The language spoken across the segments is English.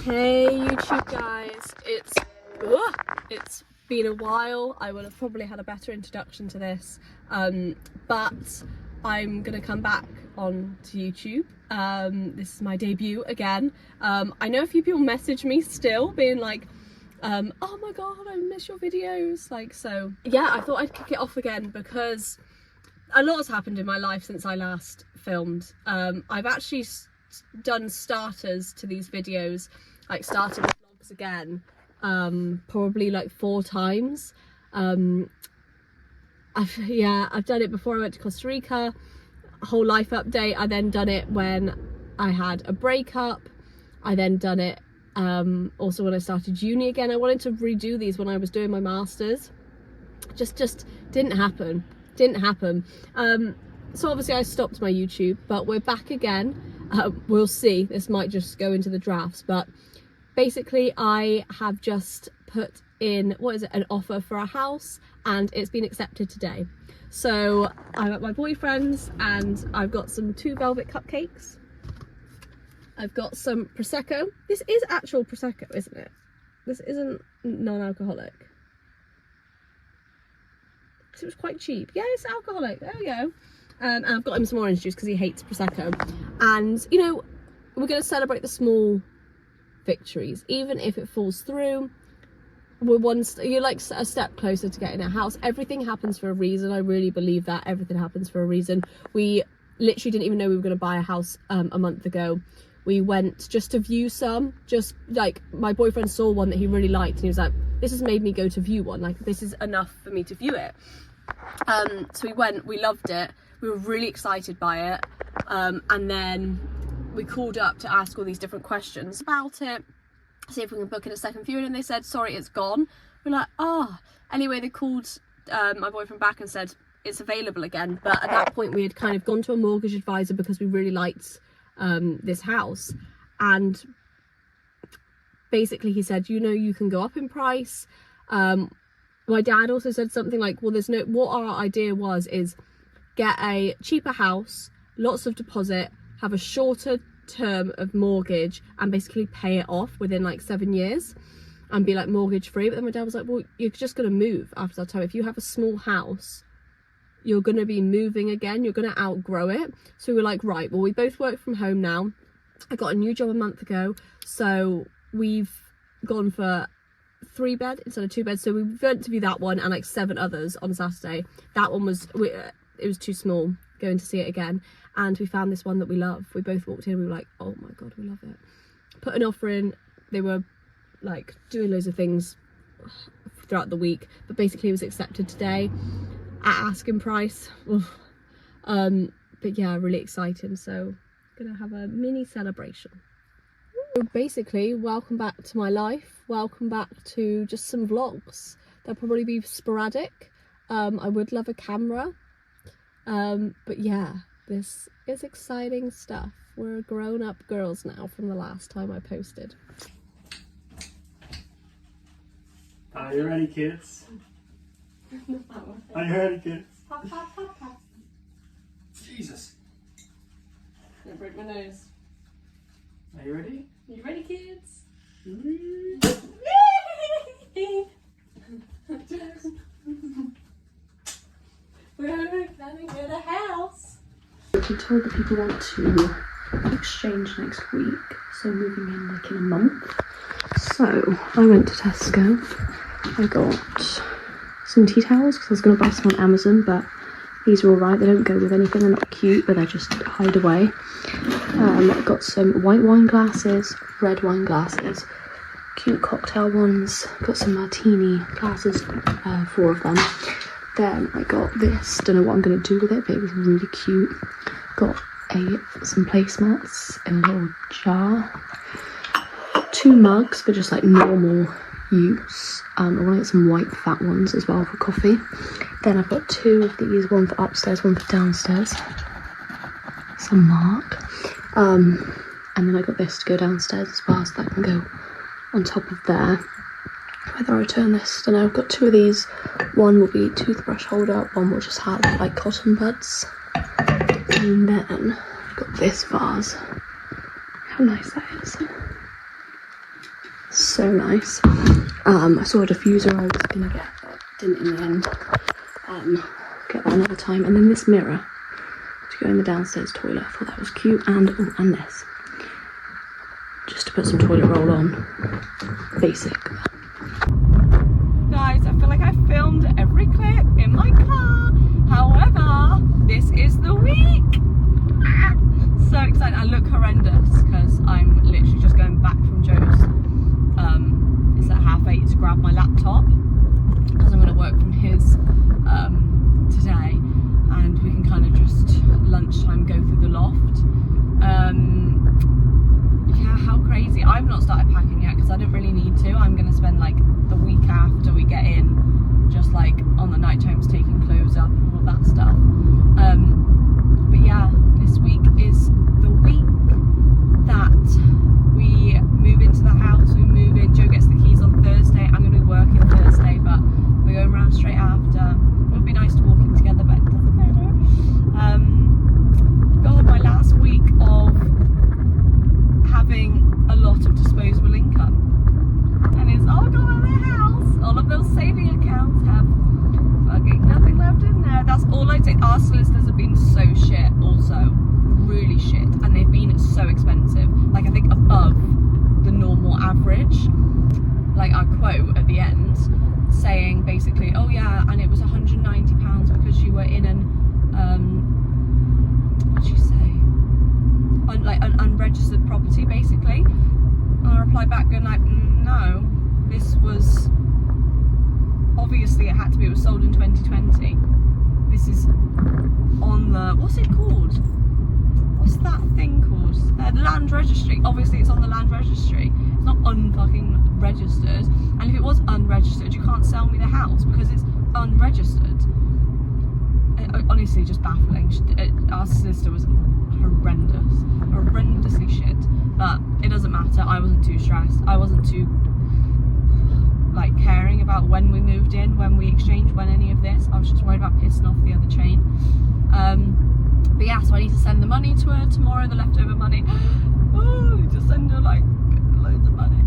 Hey YouTube guys, it's been a while. I would have probably had a better introduction to this, but I'm gonna come back on to YouTube. This is my debut again. I know a few people message me still being like, oh my god, I miss your videos, like, so yeah, I thought I'd kick it off again because a lot has happened in my life since I last filmed. I've actually done starters to these videos, like starting vlogs again, probably like 4 times. I've done it before I went to Costa Rica, a whole life update. I then done it when I had a breakup. I then done it also when I started uni again. I wanted to redo these when I was doing my masters. Just didn't happen. So obviously I stopped my YouTube, but we're back again. We'll see, this might just go into the drafts, but basically I have just put in, an offer for a house, and it's been accepted today. So I'm at my boyfriend's and I've got some 2 velvet cupcakes. I've got some Prosecco. This is actual Prosecco, isn't it? This isn't non-alcoholic. It was quite cheap. Yeah, it's alcoholic. There we go. And I've got him some orange juice because he hates Prosecco. And, you know, we're going to celebrate the small victories. Even if it falls through, you're like a step closer to getting a house. Everything happens for a reason. I really believe that. Everything happens for a reason. We literally didn't even know we were going to buy a house a month ago. We went just to view some. Just like my boyfriend saw one that he really liked and he was like, this has made me go to view one. Like, this is enough for me to view it. So we went, we loved it. We were really excited by it, and then we called up to ask all these different questions about it, see if we can book in a second viewing, and they said, sorry, it's gone. We're like, oh. Anyway, they called my boyfriend back and said it's available again, but at that point we had kind of gone to a mortgage advisor because we really liked this house, and basically he said, you know, you can go up in price. My dad also said something like, well, what our idea is get a cheaper house, lots of deposit, have a shorter term of mortgage, and basically pay it off within like 7 years and be like mortgage free. But then my dad was like, well, you're just going to move after that time. If you have a small house, you're going to be moving again, you're going to outgrow it. So we were like, right, well, we both work from home now. I got a new job a month ago, so we've gone for 3 bed instead of 2 beds. So we went to view that one and like 7 others on Saturday. That one was it was too small, going to see it again, and we found this one that we love. We both walked in and we were like, oh my god, we love it. Put an offer in. They were like doing loads of things throughout the week, but basically it was accepted today at asking price. But yeah, really exciting. So gonna have a mini celebration. So basically, welcome back to my life, welcome back to just some vlogs. They'll probably be sporadic. I would love a camera, but yeah, this is exciting stuff. We're grown-up girls now from the last time I posted. Are you ready, kids? Are you ready, kids? Jesus! I'm gonna break my nose. Are you ready? Are you ready, kids? We're planning for the house. We told that people want to exchange next week, so moving in like in a month. So I went to Tesco. I got some tea towels because I was going to buy some on Amazon, but these are alright. They don't go with anything. They're not cute, but they're just hide away. I got some white wine glasses, red wine glasses, cute cocktail ones. Got some martini glasses, 4 of them. Then I got this. Don't know what I'm going to do with it, but it was really cute. Got some placemats in a little jar. 2 mugs for just like normal use. I want to get some white fat ones as well for coffee. Then I've got 2 of these, one for upstairs, one for downstairs. Some mark. And then I got this to go downstairs as well, so that can go on top of there. Whether I return this, don't know. I've got 2 of these. One will be toothbrush holder, one will just have like cotton buds. And then I've got this vase. How nice that is. So nice. I saw a diffuser I was gonna get, but didn't in the end. Get that another time. And then this mirror to go in the downstairs toilet. I thought that was cute. And this. Just to put some toilet roll on. Basic. Guys, I feel like I filmed every clip in my car. However, this is the week. So excited. I look horrendous because I'm literally just going back from Joe's. It's at 8:30 to grab my laptop because I'm going to work from his today, and we can kind of just lunchtime go through the loft. Yeah, how crazy. I've not started packing yet because I don't really need to. I'm going to spend like the week after we get in just like on the night times taking clothes up and all that stuff. But yeah, this week is the week that we move into the house. We move in. Joe gets the keys on Thursday. I'm going to be working Thursday, but we're going around straight after. It would be nice to walk in together, but it doesn't matter. God, my last week of having a lot of disposable income, and it's all gone in the house. All of those saving accounts have fucking nothing left in there. That's all I take. Our solicitors have been so shit, also really shit, and they've been so expensive. Like I think above the normal average. Like our quote at the end saying basically, oh yeah, and it was £190 because you were in an what'd you say? An unregistered property basically. And I replied back going like, no, this was obviously it had to be. It was sold in 2020. This is on the, what's it called? What's that thing called? The land registry. Obviously it's on the land registry. It's not unfucking registered. And if it was unregistered, you can't sell me the house because it's unregistered. Honestly, just baffling. Our sister was horrendously shit. But it doesn't matter. I wasn't too stressed. I wasn't too like caring about when we moved in, when we exchanged, when any of this. I was just worried about pissing off the other chain. But yeah, so I need to send the money to her tomorrow, the leftover money. Oh, I need to send her like loads of money.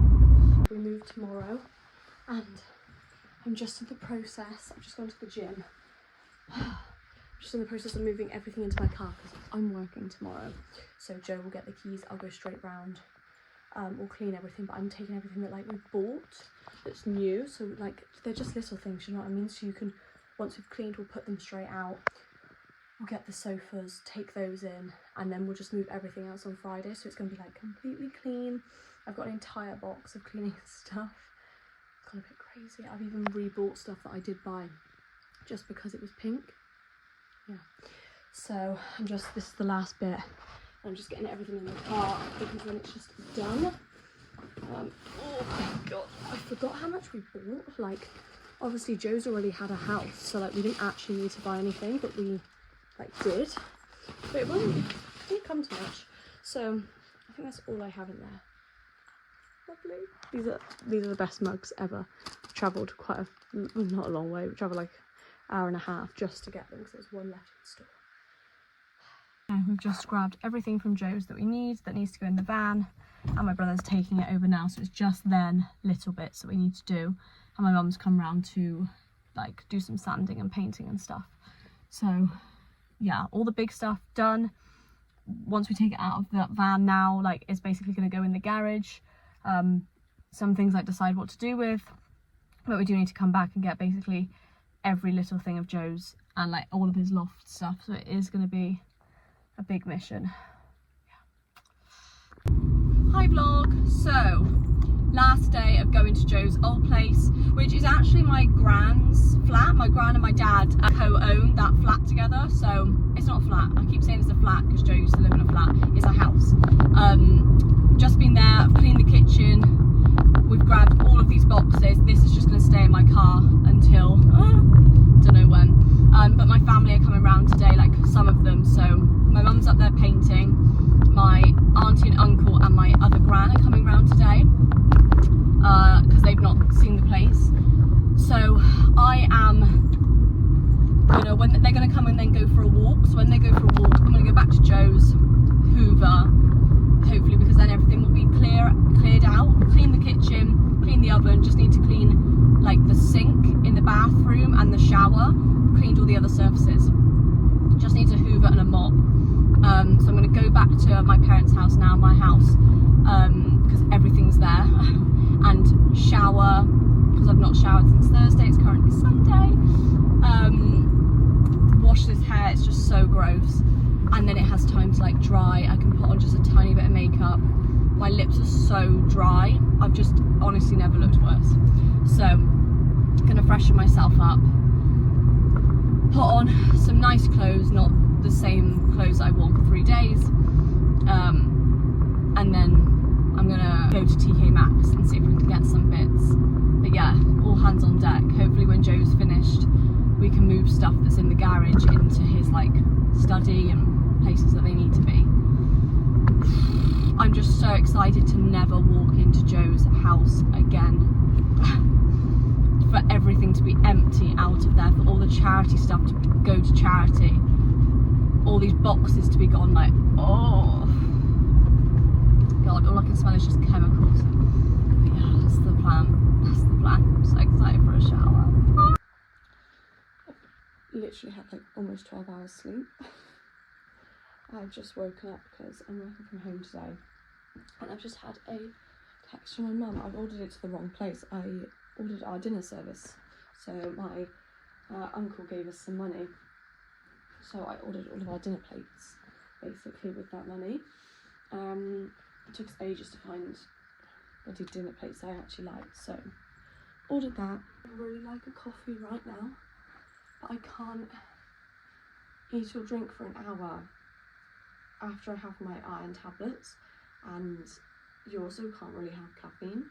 We move tomorrow, and I'm just in the process. I've just gone to the gym. Just in the process of moving everything into my car because I'm working tomorrow. So Joe will get the keys. I'll go straight round. We'll clean everything, but I'm taking everything that like we bought that's new. So like they're just little things, you know what I mean? So you can, once we've cleaned, we'll put them straight out. We'll get the sofas, take those in, and then we'll just move everything else on Friday. So it's going to be like completely clean. I've got an entire box of cleaning stuff. It's gone a bit crazy. I've even rebought stuff that I did buy just because it was pink. Yeah. So this is the last bit. I'm just getting everything in the car because then it's just done. Oh my god, I forgot how much we bought. Like, obviously Joe's already had a house, so like we didn't actually need to buy anything, but we like did. But it didn't come to much. So I think that's all I have in there. Lovely. These are the best mugs ever. I've travelled quite not a long way. We travelled like an hour and a half just to get them because there's one left in the store. We've just grabbed everything from Joe's that we need, that needs to go in the van, and my brother's taking it over now, so it's just then little bits that we need to do, and my mum's come round to like do some sanding and painting and stuff. So yeah, all the big stuff done. Once we take it out of the van now, like it's basically going to go in the garage. Some things like decide what to do with, but we do need to come back and get basically every little thing of Joe's and like all of his loft stuff, so it is going to be a big mission. Yeah. Hi vlog. So last day of going to Joe's old place, which is actually my grand's flat. My gran and my dad co-own that flat together, so it's not a flat. I keep saying it's a flat because Joe used to live in a flat. It's a house. Just been there, cleaned the kitchen. We've grabbed all of these boxes. This is just going to stay in my car until don't know when. But my family are coming round today, like some of them. So my mum's up there painting. My auntie and uncle and my other gran are coming round today because they've not seen the place. So I am, you know, when they're going to come and then go for a walk. So when they go for a walk, I'm going to go back to Joe's, hoover, hopefully, because then everything will be cleared out, clean the kitchen, other surfaces. Just needs a hoover and a mop. So I'm going to go back to my parents' house now, my house, because everything's there, and shower, because I've not showered since Thursday, it's currently Sunday. Wash this hair, it's just so gross, and then it has time to like dry. I can put on just a tiny bit of makeup. My lips are so dry, I've just honestly never looked worse. So I'm gonna freshen myself up, put on some nice clothes, not the same clothes I wore for 3 days, and then I'm gonna go to TK Maxx and see if we can get some bits. But yeah, all hands on deck. Hopefully when Joe's finished, we can move stuff that's in the garage into his like study and places that they need to be. I'm just so excited to never walk into Joe's house again. For everything to be empty out of there, for all the charity stuff to go to charity, all these boxes to be gone, like, oh god, all I can smell is just chemicals. But yeah, that's the plan, that's the plan. I'm so excited for a shower. Literally had like almost 12 hours sleep. I've just woken up because I'm working from home today, and I've just had a text from my mum. I've ordered it to the wrong place. I ordered our dinner service, so my uncle gave us some money, so I ordered all of our dinner plates basically with that money. It took us ages to find bloody dinner plates I actually liked, so ordered that. I really like a coffee right now, but I can't eat or drink for an hour after I have my iron tablets, and you also can't really have caffeine.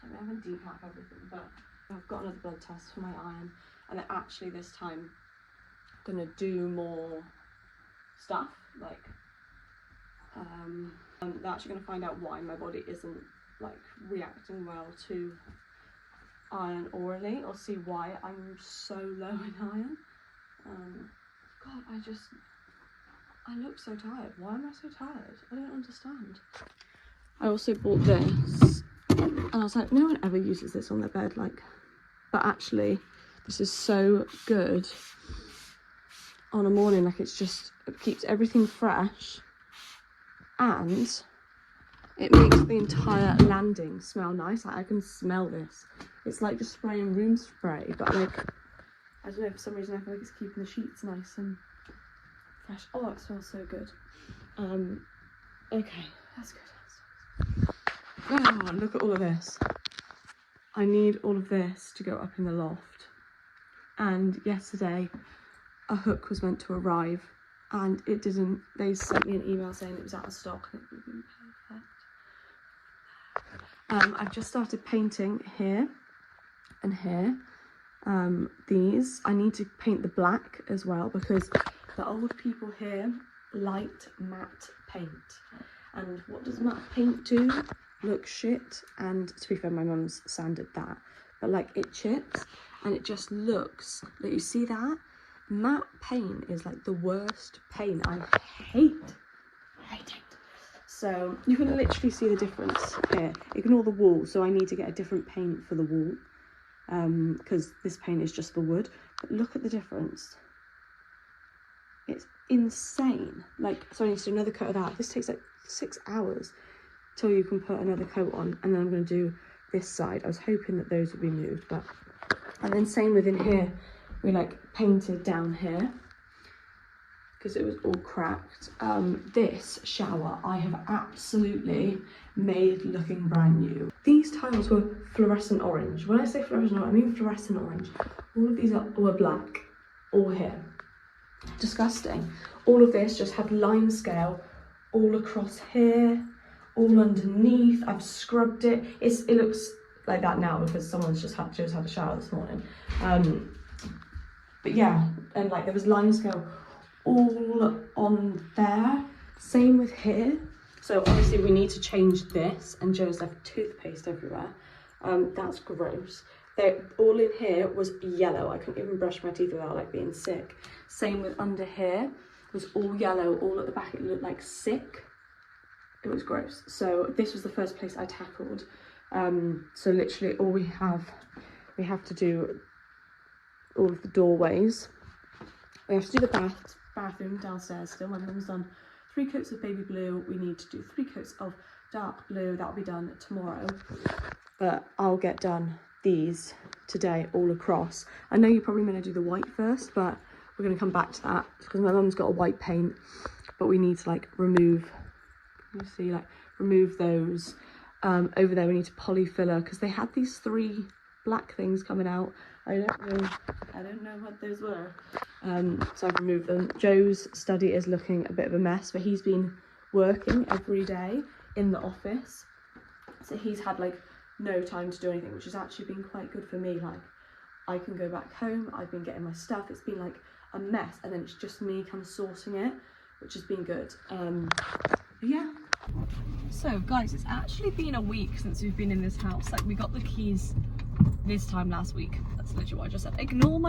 I'm having decaf everything, but I've got another blood test for my iron, and then actually this time I'm gonna do more stuff, like they're actually gonna find out why my body isn't like reacting well to iron orally, or see why I'm so low in iron. God, I look so tired. Why am I so tired? I don't understand. I also bought this, and I was like, no one ever uses this on their bed, like, but actually this is so good on a morning. Like, it keeps everything fresh, and it makes the entire landing smell nice. Like, I can smell this. It's like just spraying room spray, but like, I don't know, for some reason I feel like it's keeping the sheets nice and fresh. Oh, it smells so good. Okay, that's good. Oh, look at all of this. I need all of this to go up in the loft. And yesterday, a hook was meant to arrive, and it didn't. They sent me an email saying it was out of stock, and it would have been perfect. I've just started painting here and here. These, I need to paint the black as well, because the old people here liked matte paint, and what does matte paint do? Look shit. And to be fair, my mum's sanded that, but like, it chips and it just looks like, you see that matte paint is like the worst paint. I hate it. So you can literally see the difference here. Ignore the wall, so I need to get a different paint for the wall, because this paint is just the wood. But look at the difference. It's insane. Like, so I need to do another coat of that. This takes like 6 hours till you can put another coat on, and then I'm going to do this side. I was hoping that those would be moved, but, and then same within here, we like painted down here because it was all cracked. This shower I have absolutely made looking brand new. These tiles were fluorescent orange. When I say fluorescent orange, I mean fluorescent orange. All of these were black, all here. Disgusting. All of this just had lime scale all across here, all underneath. I've scrubbed it. It looks like that now because someone's just had a shower this morning. But yeah, and like there was lime scale all on there. Same with here. So obviously we need to change this, and Joe's left toothpaste everywhere. That's gross. All in here was yellow. I couldn't even brush my teeth without like being sick. Same with under here, was all yellow, all at the back. It looked like sick. It was gross. So this was the first place I tackled. So literally all we have to do all of the doorways. We have to do the bathroom downstairs still. My mum's done 3 coats of baby blue. We need to do 3 coats of dark blue. That'll be done tomorrow. But I'll get done these today all across. I know you're probably going to do the white first, but we're going to come back to that because my mum's got a white paint, but we need to like remove, you see, like remove those. Over there we need to polyfiller because they had these 3 black things coming out. I don't know what those were. So I've removed them. Joe's study is looking a bit of a mess, but he's been working every day in the office, so he's had like no time to do anything, which has actually been quite good for me. Like, I can go back home, I've been getting my stuff. It's been like a mess, and then it's just me kind of sorting it, which has been good. Yeah. So guys, it's actually been a week since we've been in this house. Like, we got the keys this time last week. That's literally what I just said. Ignore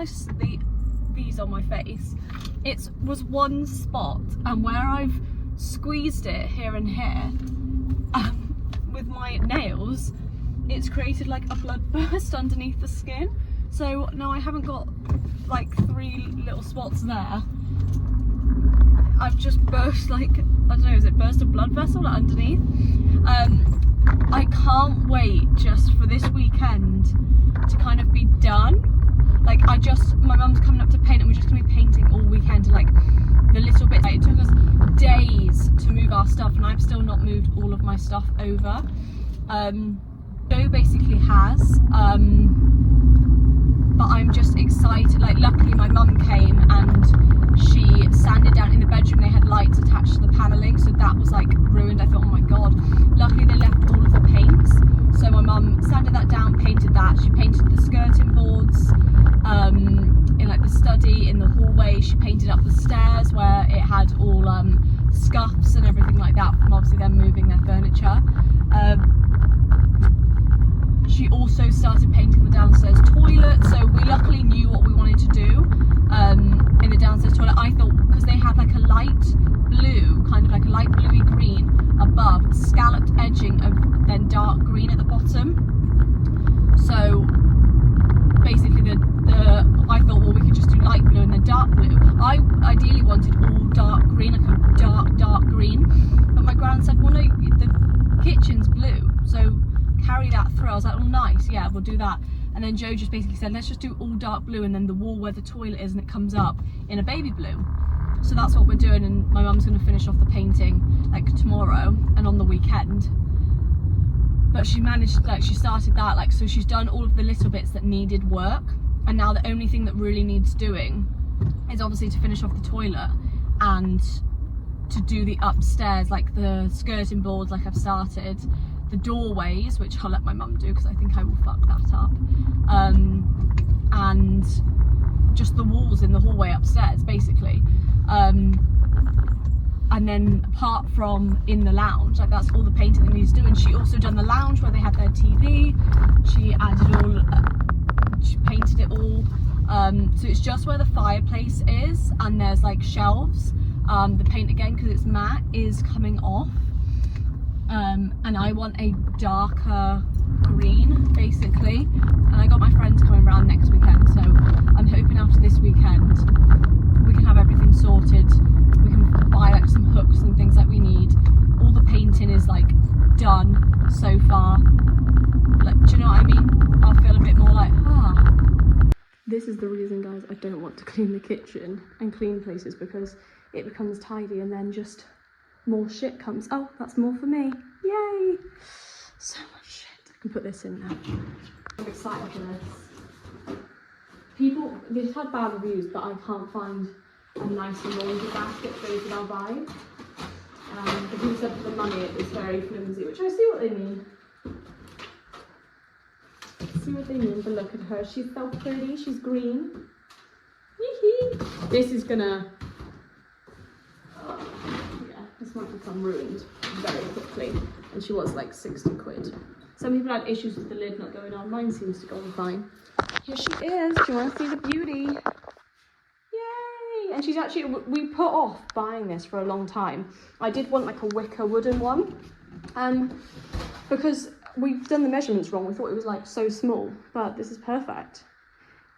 these on my face. It was one spot, and where I've squeezed it here and here with my nails, it's created like a blood burst underneath the skin. So now I haven't got like 3 little spots there. I've just burst, like, I don't know, is it burst a blood vessel underneath? I can't wait just for this weekend to kind of be done. Like, my mum's coming up to paint, and we're just gonna be painting all weekend, like the little bits. Like, it took us days to move our stuff, and I've still not moved all of my stuff over. Joe basically has, but I'm just excited. Like, luckily my mum came and she sanded down in the bedroom. They had lights attached to the paneling, so that was like ruined. I thought, oh my god. Luckily they left all of the paints, so my mum sanded that down, painted that. She painted the skirting boards in like the study, in the hallway. She painted up the stairs where it had all scuffs and everything like that from obviously them moving their furniture. She also started painting the downstairs toilet, so we luckily knew what we wanted to do in the downstairs toilet. I thought, because they had like a light blue, kind of like a light bluey green above, scalloped edging of then dark green at the bottom. So basically I thought, well, we could just do light blue and then dark blue. I ideally wanted all dark green, like a dark green, but my gran said, well no, the kitchen's blue, so carry that through. I was like, oh nice, yeah, we'll do that. And then Joe just basically said, let's just do all dark blue, and then the wall where the toilet is, and it comes up in a baby blue. So that's what we're doing, and my mum's going to finish off the painting like tomorrow and on the weekend. But she managed, like, she started that, like, so she's done all of the little bits that needed work, and now the only thing that really needs doing is obviously to finish off the toilet and to do the upstairs, like the skirting boards, like I've started, the doorways, which I'll let my mum do because I think I will fuck that up, and just the walls in the hallway upstairs basically, and then apart from in the lounge, like that's all the painting that needs doing. She also done the lounge where they had their TV. She added all, she painted it all, so it's just where the fireplace is, and there's like shelves. The paint, again because it's matte, is coming off. And I want a darker green basically, and I got my friends coming around next weekend, so I'm hoping after this weekend we can have everything sorted. We can buy like some hooks and things that we need. All the painting is like done so far. Like, do you know what I mean? I'll feel a bit more like, This is the reason, guys, I don't want to clean the kitchen and clean places, because it becomes tidy and then just more shit comes. Oh, that's more for me. Yay! So much shit. I can put this in now. I'm excited for this. People, they've had bad reviews, but I can't find a nice laundry basket for those that I'll buy. The people said for the money it is very flimsy, which I see what they mean. See what they mean, but look at her. She's so pretty. She's green. Hee. This is gonna... This might become ruined very quickly, and she was like 60 quid. Some people had issues with the lid not going on. Mine seems to go on fine. Here she is. Do you want to see the beauty? Yay! And she's actually, we put off buying this for a long time. I did want like a wicker wooden one, because we've done the measurements wrong. We thought it was like so small, but this is perfect.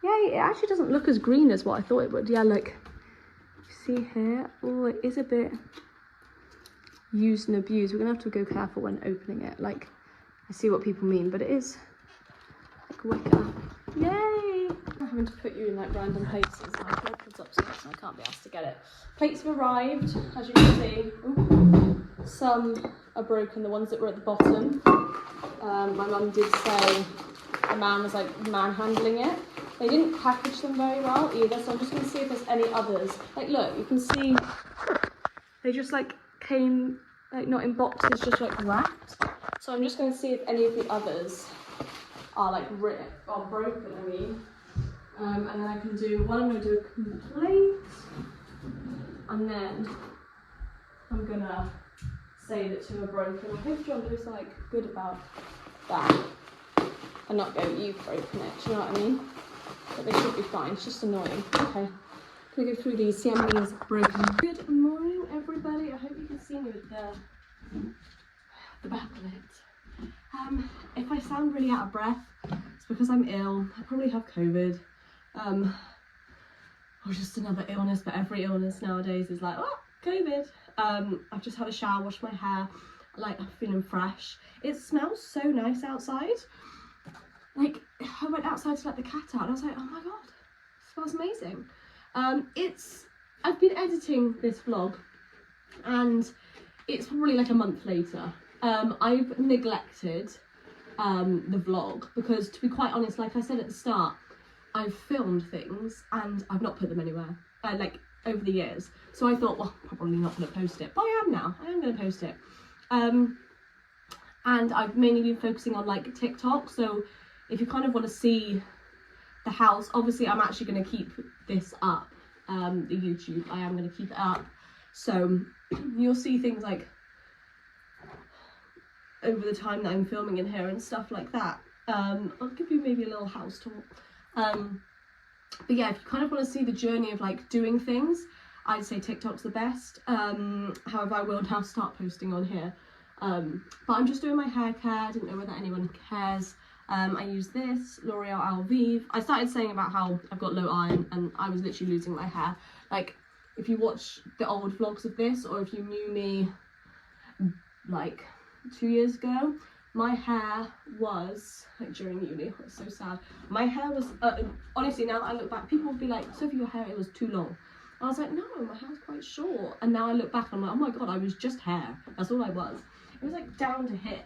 Yay! It actually doesn't look as green as what I thought it would. Yeah, look. See here, oh, it is a bit used and abused. We're gonna have to go careful when opening it. Like, I see what people mean, but it is like wicker. Yay! I'm having to put you in like random places. My tripod's upstairs and I can't be asked to get it. Plates have arrived, as you can see. Ooh. Some are broken, the ones that were at the bottom. My mum did say the man was like manhandling it. They didn't package them very well either, so I'm just going to see if there's any others. Like, look, you can see they just like came like not in boxes, just like wrapped. So I'm just going to see if any of the others are like broken. I mean, and then I can do one. I'm going to do a complaint, and then I'm gonna say that two are broken. I hope John is like good about that and not go, you've broken it. Do you know what I mean? But they should be fine. It's just annoying. Okay, gonna go through these. See how many is broken. Good morning, everybody. I hope you can see me with the back of it. If I sound really out of breath, it's because I'm ill. I probably have COVID. Or just another illness, but every illness nowadays is like, oh, COVID. I've just had a shower, washed my hair, like I'm feeling fresh. It smells so nice outside. Like, I went outside to let the cat out and I was like, oh my god, it smells amazing. I've been editing this vlog and it's probably like a month later. I've neglected the vlog because, to be quite honest, like I said at the start, I've filmed things and I've not put them anywhere, like over the years. So I thought, well, probably not going to post it, but I am now. I am going to post it. And I've mainly been focusing on like TikTok. So if you kind of want to see the house, obviously I'm actually going to keep this up, the YouTube. I am going to keep it up. So you'll see things like over the time that I'm filming in here and stuff like that. I'll give you maybe a little house tour. But yeah, if you kind of want to see the journey of like doing things, I'd say TikTok's the best. However, I will now start posting on here. But I'm just doing my hair care. I didn't know whether anyone cares. I use this L'Oreal Alvive. I started saying about how I've got low iron and I was literally losing my hair. Like, if you watch the old vlogs of this, or if you knew me like 2 years ago, my hair was, like during uni, it was so sad. My hair was, honestly, now that I look back, people would be like, Sophie, your hair, it was too long. I was like, no, my hair's quite short. And now I look back and I'm like, oh my god, I was just hair. That's all I was. It was like down to hip.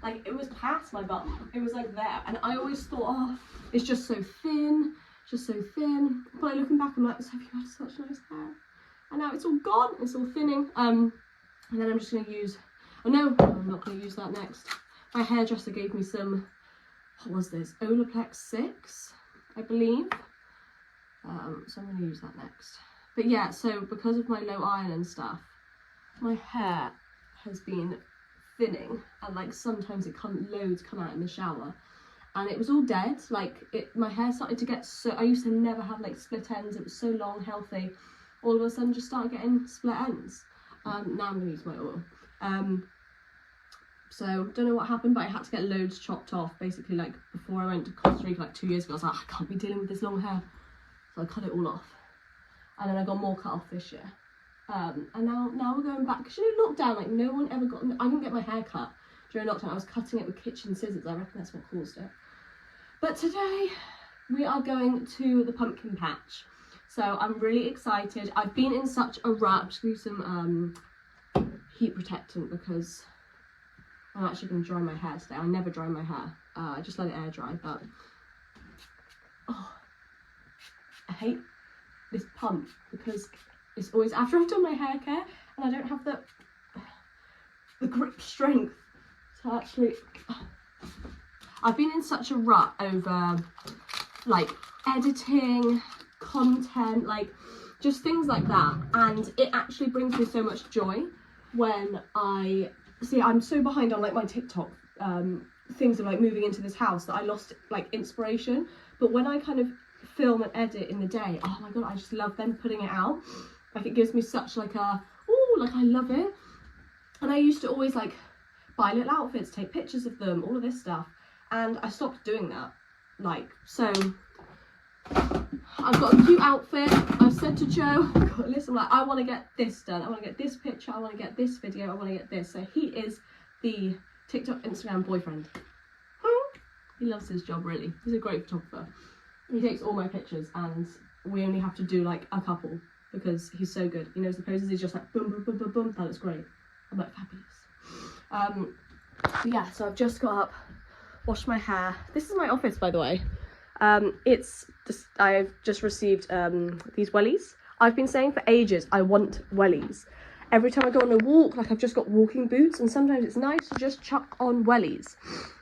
Like, it was past my butt. It was like there. And I always thought, oh, it's just so thin. Just so thin. But like, looking back, I'm like, Sophie, you had such nice hair. And now it's all gone. It's all thinning. And then I'm just going to use, oh no, I'm not going to use that next. My hairdresser gave me some, what was this? Olaplex 6, I believe. So I'm going to use that next. But yeah, so because of my low iron and stuff, my hair has been thinning, and like sometimes loads come out in the shower, and it was all dead. Like, my hair started to get so, I used to never have like split ends. It was so long, healthy. All of a sudden just started getting split ends. Now I'm going to use my oil. So don't know what happened, but I had to get loads chopped off. Basically, like before I went to Costa Rica like 2 years ago, I was like, I can't be dealing with this long hair. So I cut it all off. And then I got more cut off this year. And now we're going back. Because you know, lockdown, like no one ever got, I didn't get my hair cut during lockdown. I was cutting it with kitchen scissors. I reckon that's what caused it. But today we are going to the pumpkin patch. So I'm really excited. I've been in such a rut. I'm just going to use some heat protectant because I'm actually going to dry my hair today. I never dry my hair. I just let it air dry, but oh, I hate this pump because it's always after I've done my hair care and I don't have the grip strength to actually. I've been in such a rut over like editing, content, like just things like that, and it actually brings me so much joy when I see. I'm so behind on like my TikTok things of like moving into this house that I lost like inspiration, but when I kind of film and edit in the day, oh my god, I just love then putting it out. Like, it gives me such like a, oh, like I love it. And I used to always like buy little outfits, take pictures of them, all of this stuff, and I stopped doing that. Like, so I've got a cute outfit. I've said to Joe, listen, I'm like, I want to get this done. I want to get this picture. I want to get this video. I want to get this. So he is the TikTok, Instagram boyfriend. He loves his job, really. He's a great photographer. He takes all my pictures and we only have to do like a couple because he's so good. He knows the poses. He's just like, boom, boom, boom, boom, boom. That looks great. I'm like, fabulous. But yeah, so I've just got up, washed my hair. This is my office, by the way. It's just, I've just received these wellies. I've been saying for ages I want wellies. Every time I go on a walk, like I've just got walking boots, and sometimes it's nice to just chuck on wellies.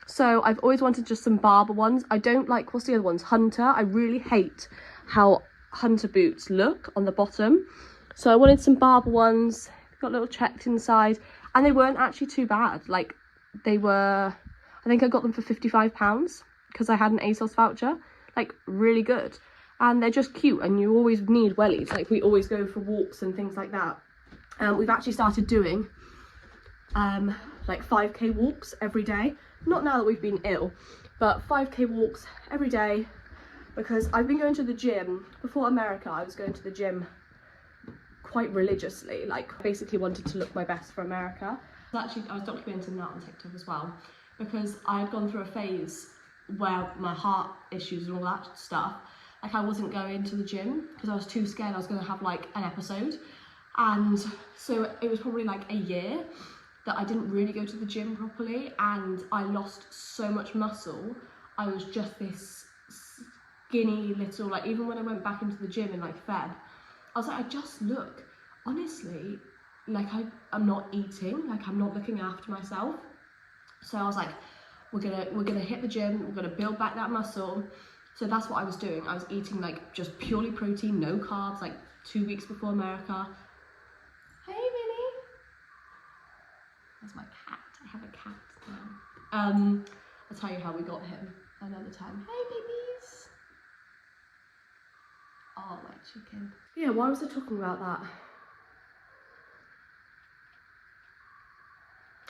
So I've always wanted just some Barber ones. I don't like, what's the other ones? Hunter. I really hate how Hunter boots look on the bottom. So I wanted some Barber ones. Got little checks inside, and they weren't actually too bad. Like they were, I think I got them for £55 because I had an ASOS voucher. Like really good, and they're just cute, and you always need wellies. Like we always go for walks and things like that. We've actually started doing like 5k walks every day. Not now that we've been ill, but 5k walks every day, because I've been going to the gym. Before America, I was going to the gym quite religiously, like basically wanted to look my best for America. Actually, I was documenting that on TikTok as well, because I had gone through a phase where my heart issues and all that stuff, like I wasn't going to the gym because I was too scared I was going to have like an episode. And so it was probably like a year that I didn't really go to the gym properly, and I lost so much muscle. I was just this skinny little, like even when I went back into the gym in like Feb, I was like, I just look, honestly, like I'm not eating, like I'm not looking after myself. So I was like, we're gonna hit the gym, we're gonna build back that muscle. So that's what I was doing. I was eating like just purely protein, no carbs, like 2 weeks before America. Hey, Minnie. That's my cat. I have a cat now. I'll tell you how we got him another time. Hey, babies. Oh, my chicken. Yeah, why was I talking about that?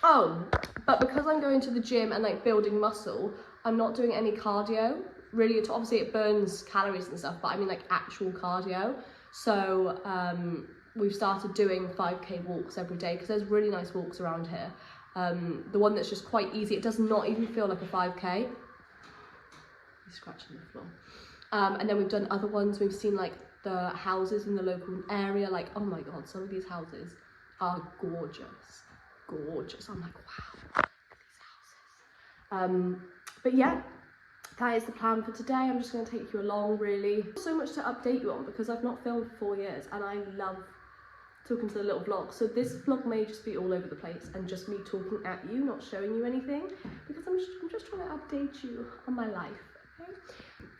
Oh, but because I'm going to the gym and like building muscle, I'm not doing any cardio. Really, obviously it burns calories and stuff, but I mean like actual cardio. So we've started doing 5k walks every day because there's really nice walks around here. The one that's just quite easy, it does not even feel like a 5k. He's scratching the floor. And then we've done other ones. We've seen like the houses in the local area. Like, oh my God, some of these houses are gorgeous. Gorgeous. I'm like, wow, look at these houses. But yeah, that is the plan for today. I'm just going to take you along, really. So much to update you on because I've not filmed for 4 years and I love talking to the little vlog. So this vlog may just be all over the place and just me talking at you, not showing you anything, because I'm just trying to update you on my life. Okay?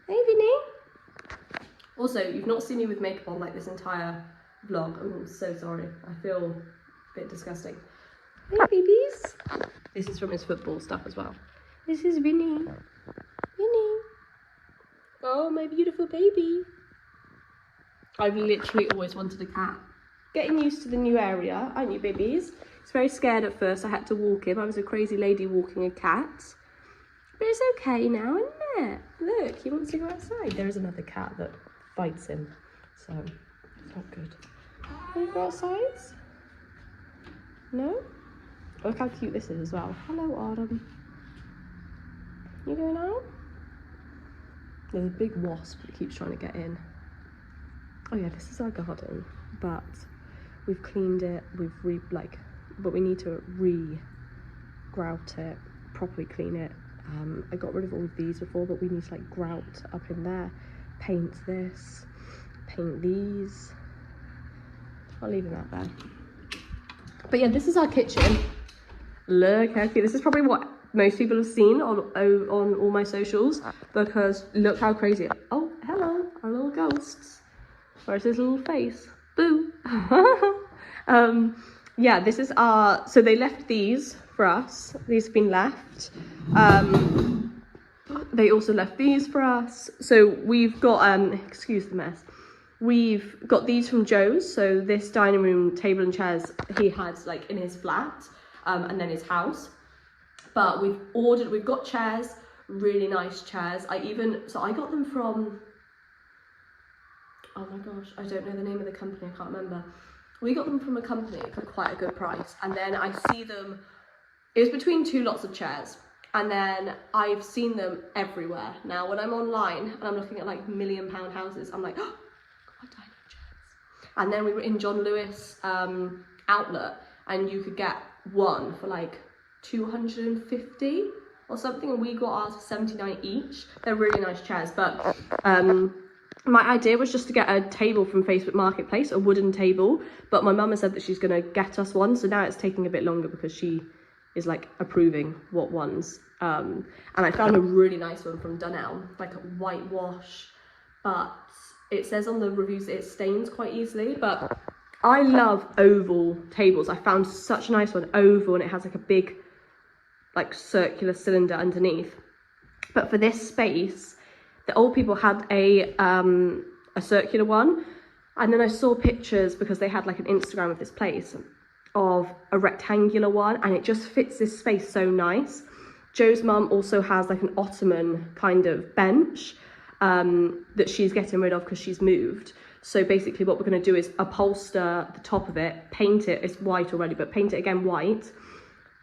Hey, Vinny. Also, you've not seen me with makeup on like this entire vlog. I'm so sorry. I feel a bit disgusting. Hey, babies. This is from his football stuff as well. This is Vinny. Vinny. Oh, my beautiful baby. I've literally always wanted a cat. Getting used to the new area, aren't you, babies? He's very scared at first. I had to walk him. I was a crazy lady walking a cat. But it's okay now, isn't it? Look, he wants to go outside. There is another cat that fights him, so it's not good. Can you go outside? No? Look how cute this is as well. Hello, Autumn. You going out? There's a big wasp that keeps trying to get in. Oh yeah, this is our garden, but we've cleaned it. But we need to re-grout it, properly clean it. I got rid of all of these before, but we need to like grout up in there, paint this, paint these. I'll leave them out there. But yeah, this is our kitchen. Look how cute. This is probably what most people have seen on all my socials, because look how crazy. Oh, hello, our little ghosts. Where's his little face? Boo. Yeah, this is our, so they left these for us. These have been left. They also left these for us. So we've got, excuse the mess. We've got these from Joe's. So this dining room table and chairs he had like in his flat and then his house. But we've got chairs, really nice chairs. So I got them from, oh my gosh, I don't know the name of the company, I can't remember. We got them from a company for quite a good price, and then I see them, it was between two lots of chairs, and then I've seen them everywhere. Now when I'm online and I'm looking at like £1 million houses, I'm like, oh, God, dino chairs. And then we were in John Lewis outlet, and you could get one for like 250 or something, and we got ours for 79 each. They're really nice chairs, but my idea was just to get a table from Facebook Marketplace, a wooden table, but my mum has said that she's going to get us one, so now it's taking a bit longer because she is like approving what ones. And I found a really nice one from Dunelm, like a whitewash, but it says on the reviews that it stains quite easily. But I love oval tables. I found such a nice one, oval, and it has like a big like circular cylinder underneath. But for this space, the old people had a circular one, and then I saw pictures, because they had like an Instagram of this place, of a rectangular one, and it just fits this space so nice. Joe's mum also has like an ottoman kind of bench that she's getting rid of because she's moved. So basically what we're going to do is upholster the top of it, paint it, it's white already, but paint it again white.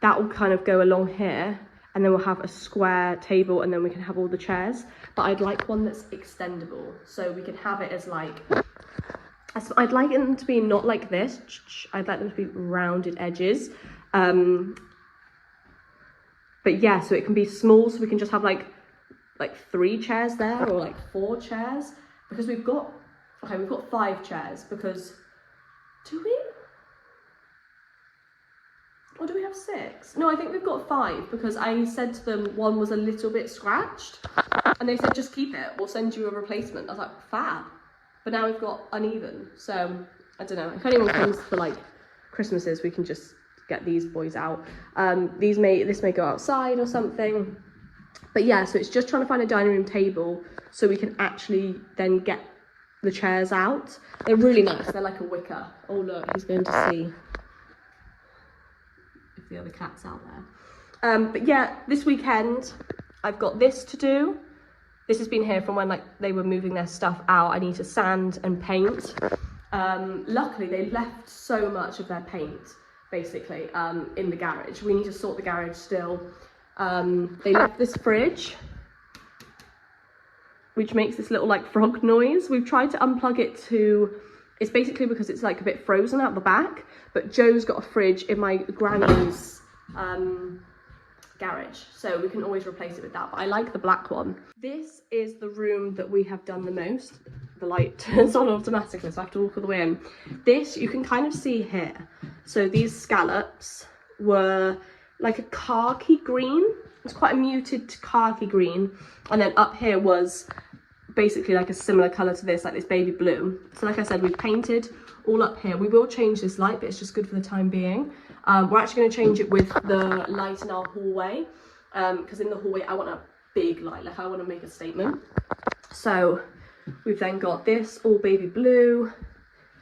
That will kind of go along here, and then we'll have a square table, and then we can have all the chairs. But I'd like one that's extendable, so we can have it as like, I'd like them to be not like this, I'd like them to be rounded edges. But yeah, so it can be small, so we can just have like 3 chairs there, or like 4 chairs, because we've got 5 chairs, because, do we? Or do we have 6? No, I think we've got 5, because I said to them one was a little bit scratched, and they said just keep it, we'll send you a replacement. I was like, fab. But now we've got uneven, so I don't know. If anyone comes for like Christmases, we can just get these boys out. This may go outside or something. But yeah, so it's just trying to find a dining room table so we can actually then get the chairs out. They're really nice. They're like a wicker. Oh look, he's going to see if the other cat's out there. But yeah, this weekend I've got this to do. This has been here from when like they were moving their stuff out. I need to sand and paint. Luckily they left so much of their paint basically in the garage. We need to sort the garage still. They left this fridge, which makes this little like frog noise. We've tried to unplug it it's basically because it's like a bit frozen out the back, but Joe's got a fridge in my granny's garage, so we can always replace it with that, but I like the black one. This is the room that we have done the most. The light turns on automatically, so I have to walk all the way in. This you can kind of see here. So these scallops were like a khaki green. It's quite a muted khaki green, and then up here was basically like a similar colour to this, like this baby blue. So like I said, we've painted all up here. We will change this light, but it's just good for the time being. We're actually going to change it with the light in our hallway, because in the hallway I want a big light, like I want to make a statement. So we've then got this all baby blue,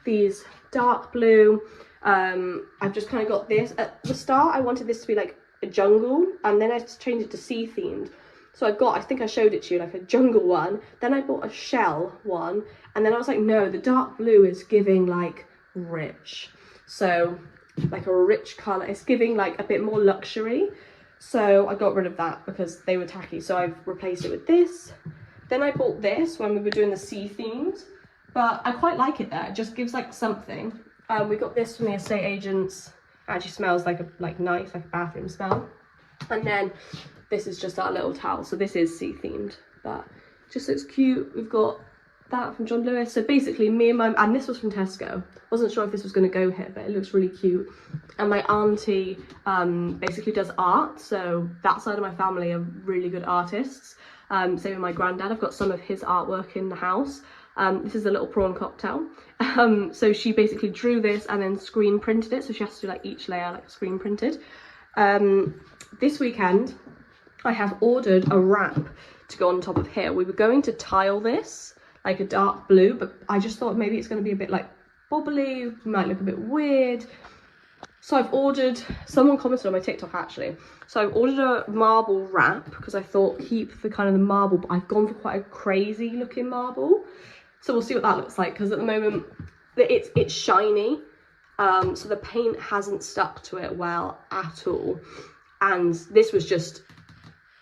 these dark blue. I've just kind of got this. At the start I wanted this to be like a jungle, and then I changed it to sea themed. So I've got, I think I showed it to you, like a jungle one, then I bought a shell one, and then I was like, no, the dark blue is giving like rich. So like a rich colour, it's giving like a bit more luxury. So I got rid of that because they were tacky, so I've replaced it with this. Then I bought this when we were doing the sea themed, but I quite like it there, it just gives like something. We got this from the estate agents. It actually smells like nice, like a bathroom smell. And then this is just our little towel, so this is sea themed, but just looks cute. We've got that from John Lewis. So basically me and and this was from Tesco. Wasn't sure if this was going to go here, but it looks really cute. And my auntie basically does art, so that side of my family are really good artists. Same with my granddad. I've got some of his artwork in the house. This is a little prawn cocktail. So she basically drew this and then screen printed it, so she has to do like each layer like screen printed. This weekend I have ordered a wrap to go on top of here. We were going to tile this like a dark blue, but I just thought maybe it's going to be a bit like bubbly, might look a bit weird. So I've ordered, someone commented on my TikTok actually, so I've ordered a marble wrap because I thought keep the kind of the marble, but I've gone for quite a crazy looking marble. So we'll see what that looks like, because at the moment it's shiny, so the paint hasn't stuck to it well at all. And this was just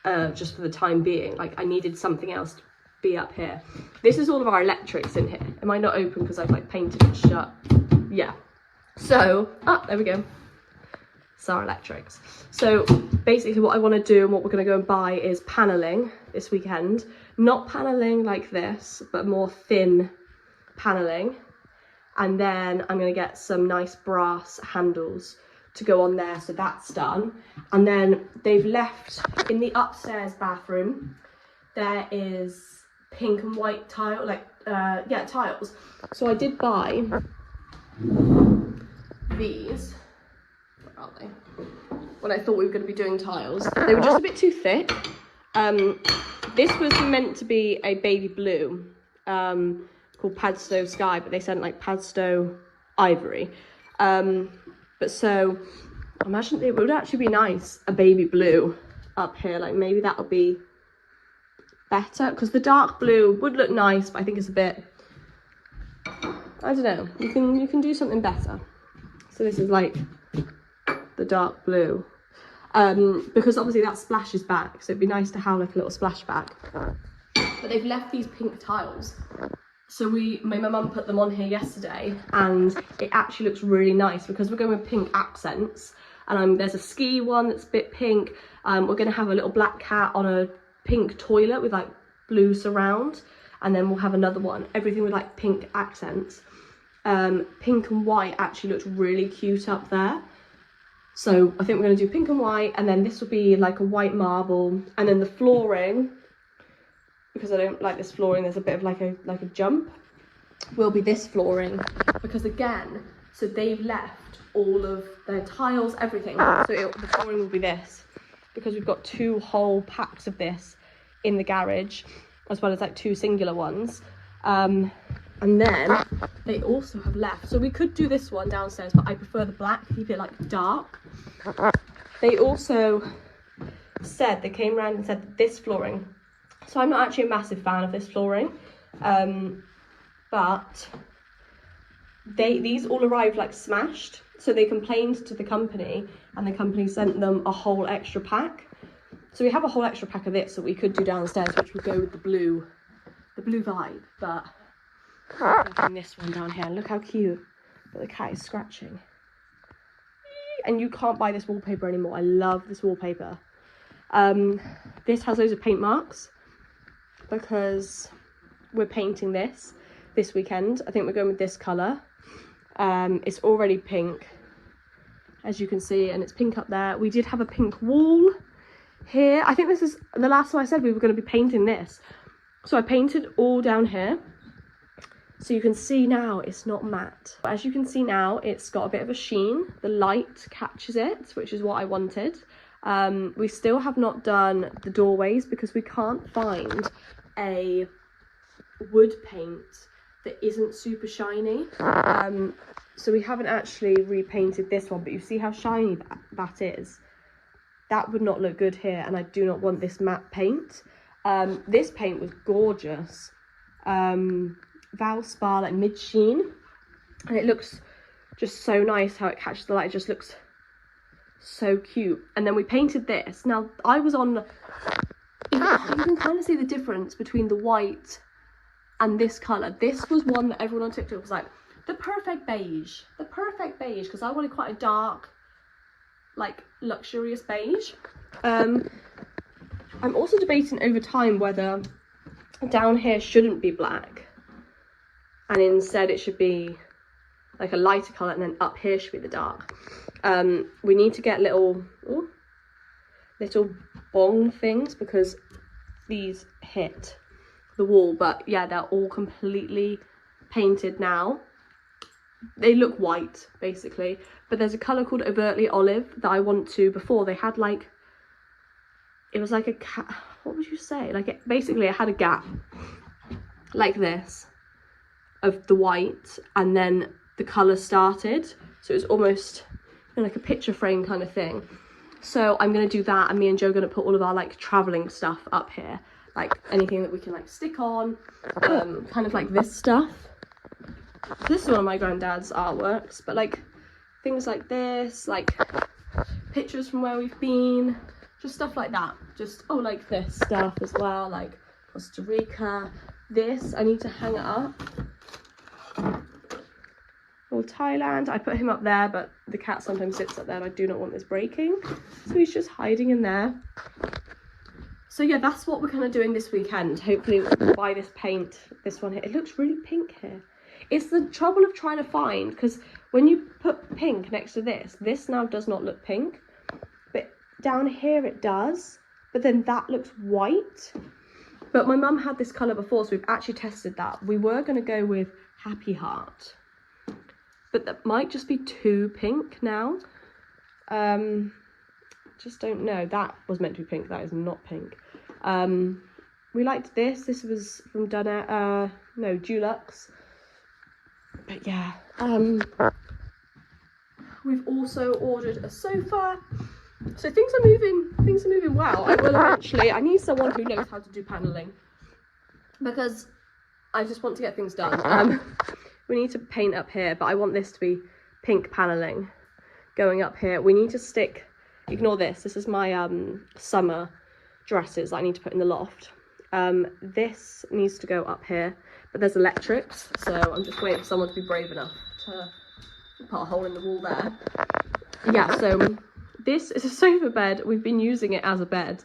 for the time being. Like, I needed something else to be up here. This is all of our electrics in here. Am I not open because I've like painted it shut? Yeah. So, there we go. It's our electrics. So basically what I want to do and what we're going to go and buy is paneling this weekend. Not paneling like this, but more thin paneling. And then I'm going to get some nice brass handles to go on there, so that's done. And then they've left in the upstairs bathroom, there is pink and white tile, like tiles. So I did buy these. Where are they? When I thought we were going to be doing tiles, they were just a bit too thick. This was meant to be a baby blue called Padstow Sky, but they sent like Padstow Ivory. But so I imagine it would actually be nice, a baby blue up here. Like, maybe that'll be better, because the dark blue would look nice, but I think it's a bit, I don't know, you can do something better. So this is like the dark blue, because obviously that splashes back, so it'd be nice to have like a little splashback. But they've left these pink tiles, so my mum put them on here yesterday, and it actually looks really nice because we're going with pink accents. And there's a ski one that's a bit pink. We're going to have a little black cat on a pink toilet with like blue surround, and then we'll have another one, everything with like pink accents. Pink and white actually looks really cute up there, so I think we're going to do pink and white, and then this will be like a white marble, and then the flooring, because I don't like this flooring, there's a bit of like a jump, will be this flooring, because again, so they've left all of their tiles, everything, so the flooring will be this, because we've got 2 whole packs of this in the garage, as well as like 2 singular ones. And then they also have left, so we could do this one downstairs, but I prefer the black, keep it like dark. They also said, they came around and said that this flooring, so I'm not actually a massive fan of this flooring, but these all arrived like smashed, so they complained to the company, and the company sent them a whole extra pack. So we have a whole extra pack of this that we could do downstairs, which would go with the blue vibe. But I'm this one down here, and look how cute that the cat is scratching. And you can't buy this wallpaper anymore. I love this wallpaper. This has loads of paint marks because we're painting this weekend. I think we're going with this colour. It's already pink, as you can see, and it's pink up there. We did have a pink wall here. I think this is the last time I said we were going to be painting this. So I painted all down here. So you can see now it's not matte. As you can see now, it's got a bit of a sheen. The light catches it, which is what I wanted. We still have not done the doorways because we can't find a wood paint that isn't super shiny. So we haven't actually repainted this one, but you see how shiny that is. That would not look good here, and I do not want this matte paint. This paint was gorgeous. Valspar, like mid sheen, and it looks just so nice how it catches the light. It just looks so cute. And then we painted this. Now I was on, you can kind of see the difference between the white and this colour. This was one that everyone on TikTok was like, the perfect beige, because I wanted quite a dark, like luxurious beige. I'm also debating over time whether down here shouldn't be black, and instead it should be like a lighter colour, and then up here should be the dark. We need to get little bong things because these hit the wall, but yeah, they're all completely painted now. They look white basically, but there's a colour called overtly olive that I want to. Before they had like, it was like a what would you say, like basically it had a gap like this of the white, and then the colour started, so it was almost, you know, like a picture frame kind of thing. So I'm going to do that, and me and Joe are going to put all of our like travelling stuff up here. like anything that we can like stick on, kind of like this stuff. This is one of my granddad's artworks, but like things like this, like pictures from where we've been, just stuff like that. Just, oh, like this stuff as well, like Costa Rica. This, I need to hang it up. Or Thailand, I put him up there, but the cat sometimes sits up there and I do not want this breaking. So he's just hiding in there. So yeah, that's what we're kind of doing this weekend. Hopefully we'll buy this paint, this one here. It looks really pink here. It's the trouble of trying to find, because when you put pink next to this now does not look pink. But down here it does, but then that looks white. But my mum had this colour before, so we've actually tested that. We were going to go with Happy Heart, but that might just be too pink now. Just don't know. That was meant to be pink, that is not pink. We liked this was from Dulux. But yeah, we've also ordered a sofa. So things are moving well. I will eventually, I need someone who knows how to do paneling, because I just want to get things done. We need to paint up here, but I want this to be pink paneling going up here. We need to stick, ignore this is my summer dresses I need to put in the loft. This needs to go up here, but there's electrics, so I'm just waiting for someone to be brave enough to put a hole in the wall there. Yeah, so this is a sofa bed. We've been using it as a bed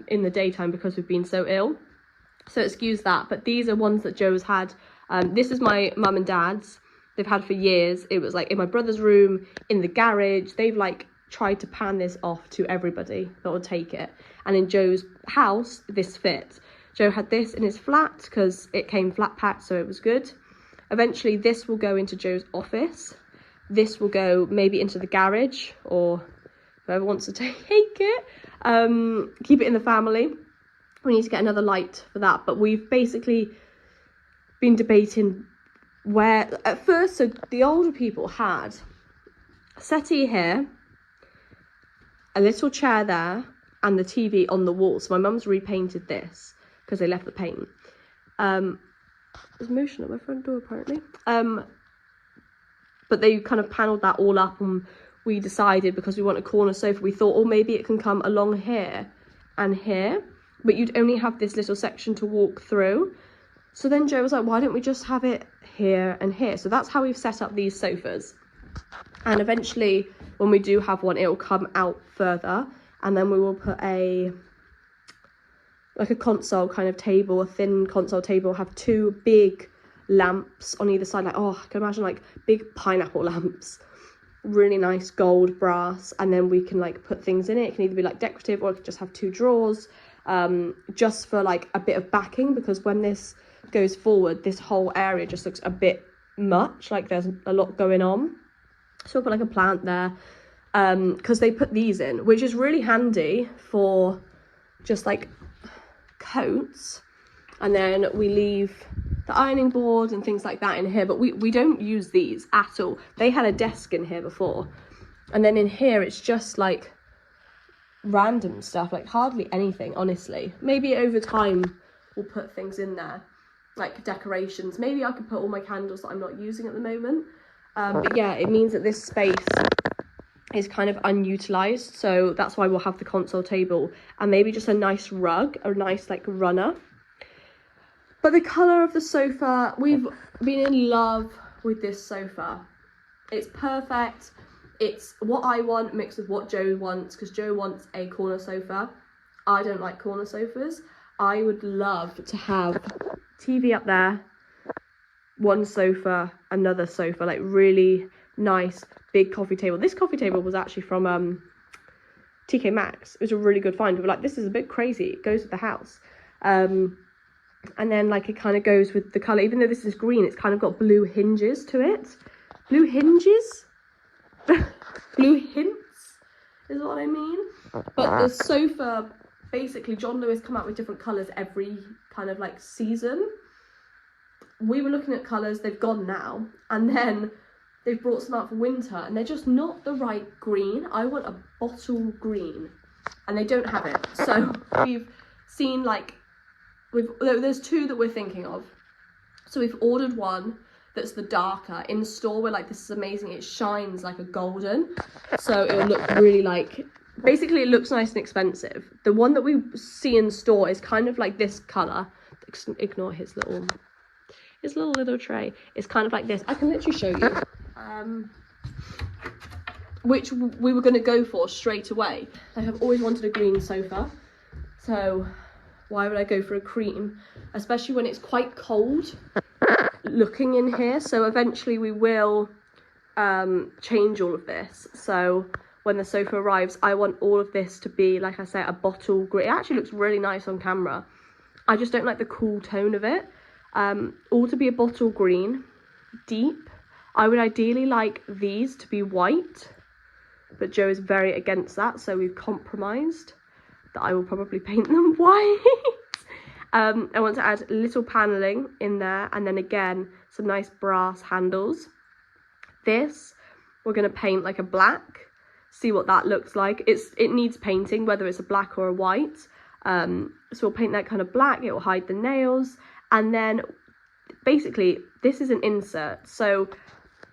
in the daytime because we've been so ill, so excuse that. But these are ones that Joe's had. This is my mum and dad's. They've had for years. It was like in my brother's room, in the garage. They've like tried to pan this off to everybody that would take it, and in Joe's house this fit. Joe had this in his flat because it came flat packed, so it was good. Eventually this will go into Joe's office. This will go maybe into the garage, or whoever wants to take it. Keep it in the family. We need to get another light for that, but we've basically been debating where. At first, so the older people had a settee here, a little chair there, and the TV on the wall. So my mum's repainted this because they left the paint. There's motion at my front door apparently. But they kind of panelled that all up, and we decided, because we want a corner sofa, we thought, oh, maybe it can come along here and here, but you'd only have this little section to walk through. So then Joe was like, why don't we just have it here and here? So that's how we've set up these sofas. And eventually, when we do have one, it will come out further, and then we will put like a console kind of table, a thin console table, have two big lamps on either side, like, oh, I can imagine like big pineapple lamps, really nice gold brass, and then we can like put things in it. It can either be like decorative, or it could just have two drawers, just for like a bit of backing, because when this goes forward, this whole area just looks a bit much, like there's a lot going on. So we'll put like a plant there, because they put these in, which is really handy for just like coats. And then we leave the ironing board and things like that in here, but we don't use these at all. They had a desk in here before, and then in here it's just like random stuff, like hardly anything, honestly. Maybe over time we'll put things in there, like decorations. Maybe I could put all my candles that I'm not using at the moment. But yeah, it means that this space is kind of unutilized, so that's why we'll have the console table and maybe just a nice rug, a nice like runner. But the colour of the sofa, we've been in love with this sofa. It's perfect. It's what I want mixed with what Joe wants, because Joe wants a corner sofa. I don't like corner sofas. I would love to have TV up there, one sofa, another sofa, like really nice big coffee table. This coffee table was actually from TK Maxx. It was a really good find. We were like, this is a bit crazy. It goes with the house. And then like it kind of goes with the colour. Even though this is green, it's kind of got blue hinges to it. Blue hinges? Blue hints is what I mean. But the sofa, basically John Lewis come out with different colours every kind of like season. We were looking at colours, they've gone now. And then they've brought some out for winter, and they're just not the right green. I want a bottle green, and they don't have it. So we've seen like There's two that we're thinking of. So we've ordered one that's the darker. In store, we're like, this is amazing. It shines like a golden. So it'll look really like, basically it looks nice and expensive. The one that we see in store is kind of like this colour. Ignore his little tray. It's kind of like this. I can literally show you. Which we were going to go for straight away. Like, I've always wanted a green sofa. So why would I go for a cream? Especially when it's quite cold looking in here. So eventually we will change all of this. So when the sofa arrives, I want all of this to be, like I said, a bottle green. It actually looks really nice on camera. I just don't like the cool tone of it. All to be a bottle green, deep. I would ideally like these to be white, but Joe is very against that, so we've compromised that I will probably paint them white. I want to add little paneling in there, and then again some nice brass handles. This we're going to paint like a black, see what that looks like. It needs painting, whether it's a black or a white. So we'll paint that kind of black. It will hide the nails, and then basically this is an insert. So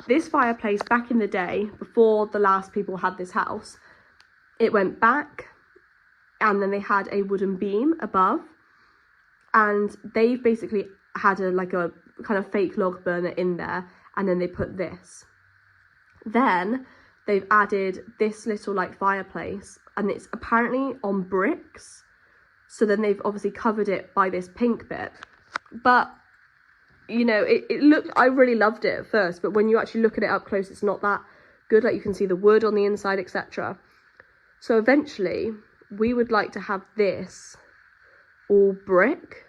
this fireplace back in the day, before the last people had this house, it went back, and then they had a wooden beam above, and they've basically had a kind of fake log burner in there, and then they put this. Then they've added this little like fireplace, and it's apparently on bricks. So then they've obviously covered it by this pink bit. But, you know, it looked, I really loved it at first, but when you actually look at it up close, it's not that good. Like, you can see the wood on the inside, etc. So eventually we would like to have this all brick,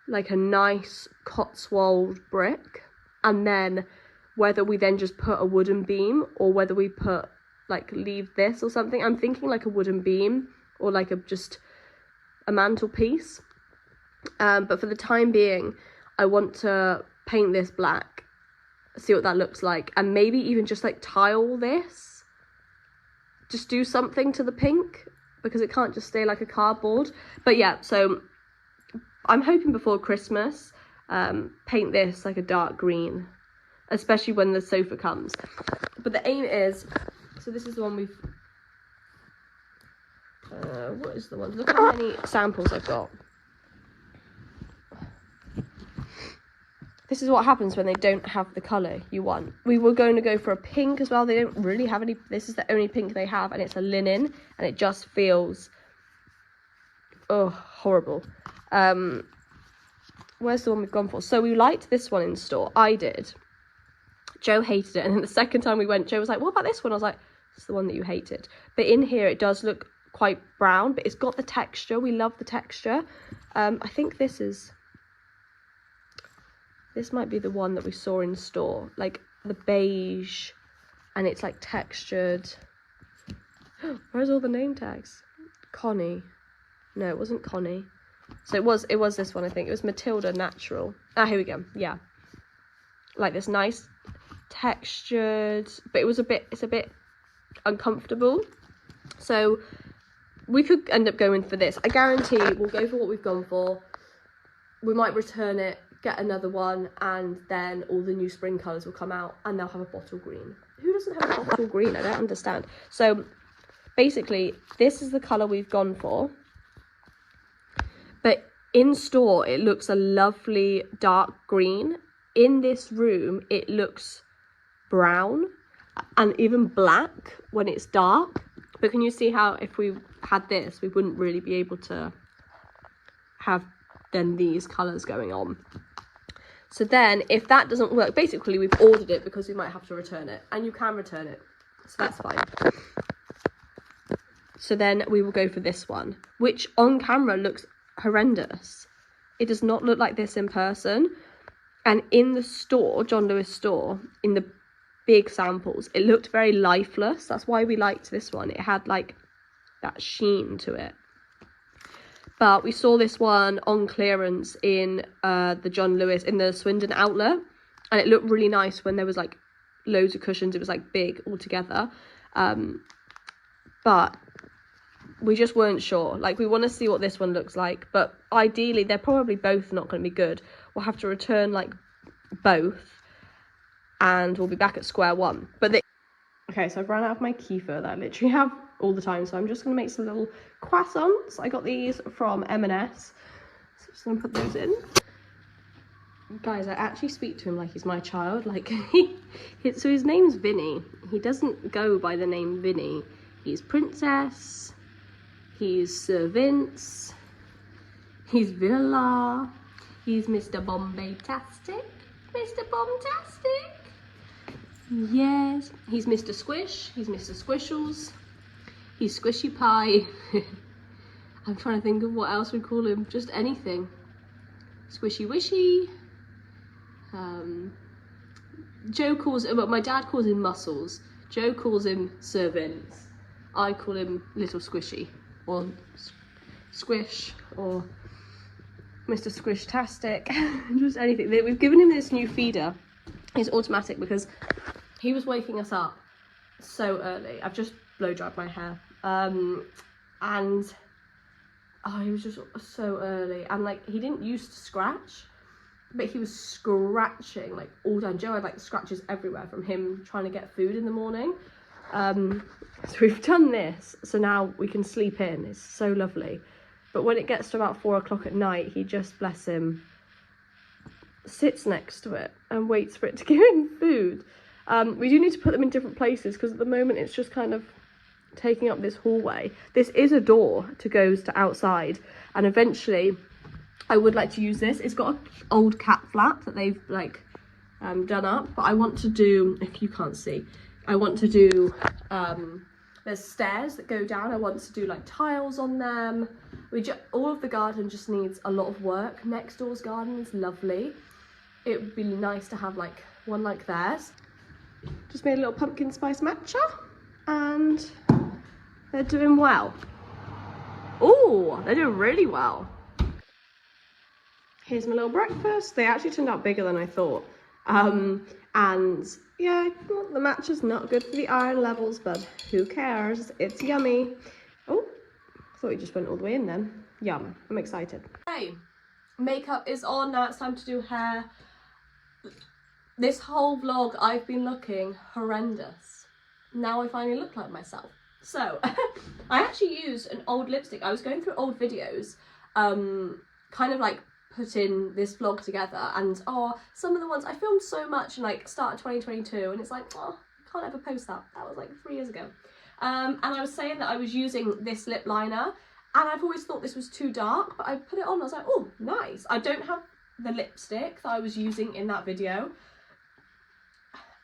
like a nice Cotswold brick. And then whether we then just put a wooden beam, or whether we put, like, leave this or something. I'm thinking like a wooden beam, or like just a mantelpiece. But for the time being, I want to paint this black, see what that looks like, and maybe even just like tile this, just do something to the pink, because it can't just stay like a cardboard. But yeah, so I'm hoping before Christmas, paint this like a dark green, especially when the sofa comes. But the aim is, so this is the one we've, what is the one? Look how many samples I've got. This is what happens when they don't have the colour you want. We were going to go for a pink as well. They don't really have any. This is the only pink they have, and it's a linen, and it just feels, oh, horrible. Where's the one we've gone for? So we liked this one in store. I did. Joe hated it, and then the second time we went, Joe was like, what about this one? I was like, it's the one that you hated. But in here it does look quite brown, but it's got the texture. We love the texture. I think this might be the one that we saw in store, like the beige, and it's like textured. Where's all the name tags? Connie. No, it wasn't Connie. So it was this one, I think. It was Matilda Natural. Ah, here we go. Yeah. Like this nice textured, but it's a bit uncomfortable. So we could end up going for this. I guarantee we'll go for what we've gone for. We might return it, get another one, and then all the new spring colours will come out, and they'll have a bottle green. Who doesn't have a bottle green? I don't understand. So basically, this is the colour we've gone for. But in store, it looks a lovely dark green. In this room, it looks brown and even black when it's dark. But can you see how if we had this, we wouldn't really be able to have then these colours going on. So then if that doesn't work, basically we've ordered it because we might have to return it, and you can return it, so that's fine. So then we will go for this one, which on camera looks horrendous. It does not look like this in person, and in the store, John Lewis store, in the big samples, it looked very lifeless. That's why we liked this one. It had like that sheen to it. But we saw this one on clearance in the John Lewis, in the Swindon outlet, and it looked really nice when there was like loads of cushions. It was like big all together. But we just weren't sure. Like, we want to see what this one looks like, but ideally they're probably both not going to be good. We'll have to return like both and we'll be back at square one. But okay, so I've run out of my kefir that I literally have all the time, so I'm just going to make some little croissants. I got these from M&S, so I'm just going to put those in. Guys, I actually speak to him like he's my child. Like, so his name's Vinny. He doesn't go by the name Vinny. He's Princess, he's Sir Vince, he's Villa, he's Mr. Bombay-tastic, Mr. Bombtastic. Yes, he's Mr. Squish, he's Mr. Squishles, he's Squishy Pie. I'm trying to think of what else we call him, just anything. Squishy Wishy. Joe calls him, my dad calls him Muscles. Joe calls him Sir Vince. I call him Little Squishy, or Squish, or Mr. Squish-tastic, just anything. We've given him this new feeder. It's automatic because he was waking us up so early. I've just blow dried my hair. And he was just so early. And like, he didn't used to scratch, but he was scratching like all day. Joe had like scratches everywhere from him trying to get food in the morning. So we've done this, so now we can sleep in. It's so lovely. But when it gets to about 4 o'clock at night, he just, bless him, sits next to it and waits for it to give him food. We do need to put them in different places because at the moment it's just kind of taking up this hallway. This is a door to goes to outside, and eventually I would like to use this. It's got an old cat flap that they've like done up, but I want to do, if you can't see, I want to do, there's stairs that go down. I want to do like tiles on them. All of the garden just needs a lot of work. Next door's garden is lovely. It would be nice to have like one like theirs. Just made a little pumpkin spice matcha and they're doing well. Oh, they're doing really well. Here's my little breakfast. They actually turned out bigger than I thought. And yeah, the matcha's not good for the iron levels, but who cares? It's yummy. Oh, I thought you just went all the way in then. Yum, I'm excited. Hey, makeup is on, now it's time to do hair. This whole vlog, I've been looking horrendous. Now I finally look like myself. So, I actually used an old lipstick. I was going through old videos, kind of like putting this vlog together, and some of the ones I filmed so much in like start of 2022, and it's like, I can't ever post that. That was like 3 years ago. And I was saying that I was using this lip liner, and I've always thought this was too dark, but I put it on, I was like, oh, nice. I don't have the lipstick that I was using in that video,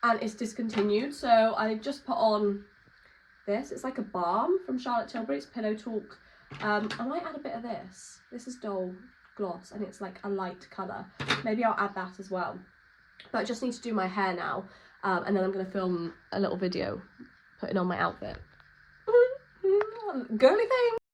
and it's discontinued, so I just put on this. It's like a balm from Charlotte Tilbury. It's Pillow Talk. I might add a bit of this. This is Dole Gloss, and it's like a light colour. Maybe I'll add that as well. But I just need to do my hair now, and then I'm going to film a little video putting on my outfit. Girly thing!